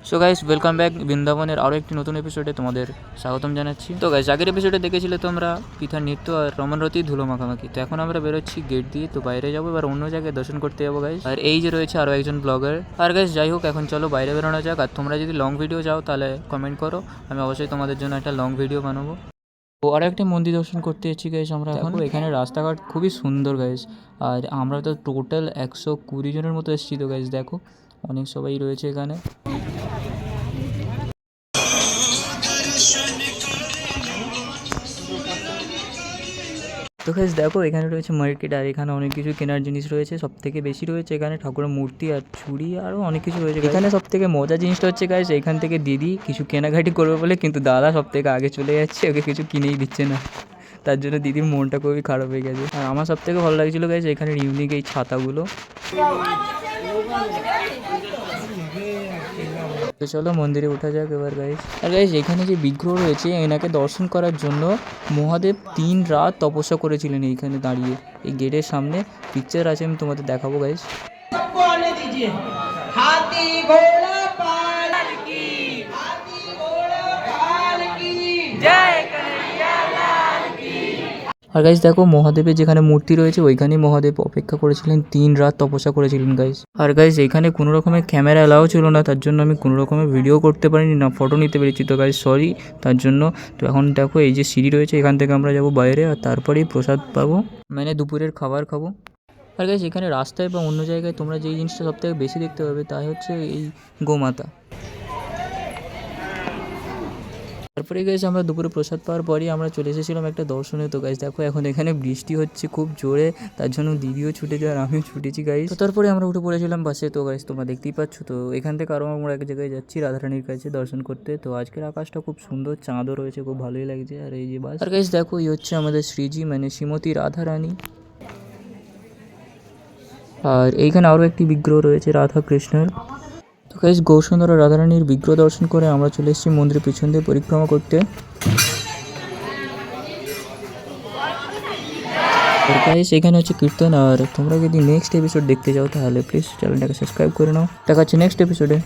So guys welcome back বৃন্দাবনের আরও একটি নতুন এপিসোডে তোমাদের স্বাগতম জানাচ্ছি। তো গাইস আগের এপিসোডে দেখেছিলে তোমরা পিতার নৃত্য আর রমনরতি ধুলো মাখামাখি। তো এখন আমরা বেরোচ্ছি গেট দিয়ে, তো বাইরে যাবো এবার অন্য জায়গায় দর্শন করতে যাবো গাইস। আর এই যে রয়েছে আরও একজন ব্লগার। আর গাইস যাই হোক এখন চলো বাইরে বেরোনো যাক। আর তোমরা যদি লং ভিডিও চাও তাহলে কমেন্ট করো, আমি অবশ্যই তোমাদের জন্য একটা লং ভিডিও বানাবো। তো আরও একটা মন্দির দর্শন করতে এসেছি গাইস আমরা এখন। এখানে রাস্তাঘাট খুবই সুন্দর গাইস। আর আমরা তো টোটাল 120 জনের মতো এসেছি। তো গাইস দেখো অনেক সবাই রয়েছে এখানে। তো গাইস দেখো এখানে রয়েছে মার্কেট, আর এখানে অনেক কিছু কেনার জিনিস রয়েছে। সব থেকে বেশি রয়েছে এখানে ঠাকুরের মূর্তি আর চুড়ি, আরও অনেক কিছু রয়েছে। এখানে সব থেকে মজার জিনিসটা হচ্ছে গাইস, এখান থেকে দিদি কিছু কেনাকাটি করবে বলে, কিন্তু দাদা সব থেকে আগে চলে যাচ্ছে, ওকে কিছু কিনেই দিচ্ছে না। তার জন্য দিদির মনটা খুবই খারাপ হয়ে গেছে। আর আমার সব থেকে ভালো লাগছিলো গাইস এখানে ইউনিক এই ছাতাগুলো। তো চলো মন্দিরে ওঠা যাক এবার গাইস। আর গাইস এখানে যে বিগ্রহ রয়েছে এনাকে দর্শন করার জন্য মহাদেব 3 রাত তপস্যা করেছিলেন এইখানে দাঁড়িয়ে। এই গেটের সামনে পিকচার আছে, আমি তোমাদের দেখাবো গাইস। আর গাইস দেখো মহাদেবের যেখানে মূর্তি রয়েছে ওইখানেই মহাদেব অপেক্ষা করেছিলেন, 3 রাত তপস্যা করেছিলেন গাইস। আর গাইস এখানে কোনো রকমের ক্যামেরা এলাও ছিল না, তার জন্য আমি কোনো রকমের ভিডিও করতে পারিনি, না ফটো নিতে পেরেছি। তো গাইস সরি তার জন্য। তো এখন দেখো এই যে সিঁড়ি রয়েছে, এখান থেকে আমরা যাবো বাইরে, আর তারপরেই প্রসাদ পাবো, মানে দুপুরের খাবার খাবো। আর গাইস এখানে রাস্তায় বা অন্য জায়গায় তোমরা যেই জিনিসটা সবথেকে বেশি দেখতে পাবে তাই হচ্ছে এই গোমাতা। তারপরে গাইস আমরা দুপুরে প্রসাদ পাওয়ার পরই আমরা চলে এসেছিলাম একটা দর্শনে। তো গাইস দেখো এখন এখানে বৃষ্টি হচ্ছে খুব জোরে, তার জন্য দিদিও ছুটেছে আর আমিও ছুটেছি গাইস। তো তারপরে আমরা উঠে পড়েছিলাম বাসে। তো গাইস তোমরা দেখতেই পাচ্ছ, তো এখান থেকে আরও আমরা এক জায়গায় যাচ্ছি রাধারানীর কাছে দর্শন করতে। তো আজকের আকাশটা খুব সুন্দর, চাঁদও রয়েছে, খুব ভালোই লাগছে। আর এই যে বাস। আর গাইস দেখো এই হচ্ছে আমাদের শ্রীজি মানে শ্রীমতী রাধারানী। আর এইখানে আরও একটি বিগ্রহ রয়েছে রাধা কৃষ্ণের। তো গাইস গৌরসুন্দর ও রাধারানীর বিগ্রহ দর্শন করে আমরা চলে এসেছি মন্দিরের পিছন দিয়ে পরিক্রমা করতে। আর গাইস এখানে হচ্ছে কীর্তন। আর তোমরা যদি নেক্সট এপিসোড দেখতে চাও তাহলে প্লিজ চ্যানেলটাকে সাবস্ক্রাইব করে নাও। দেখা হচ্ছে নেক্সট এপিসোডে।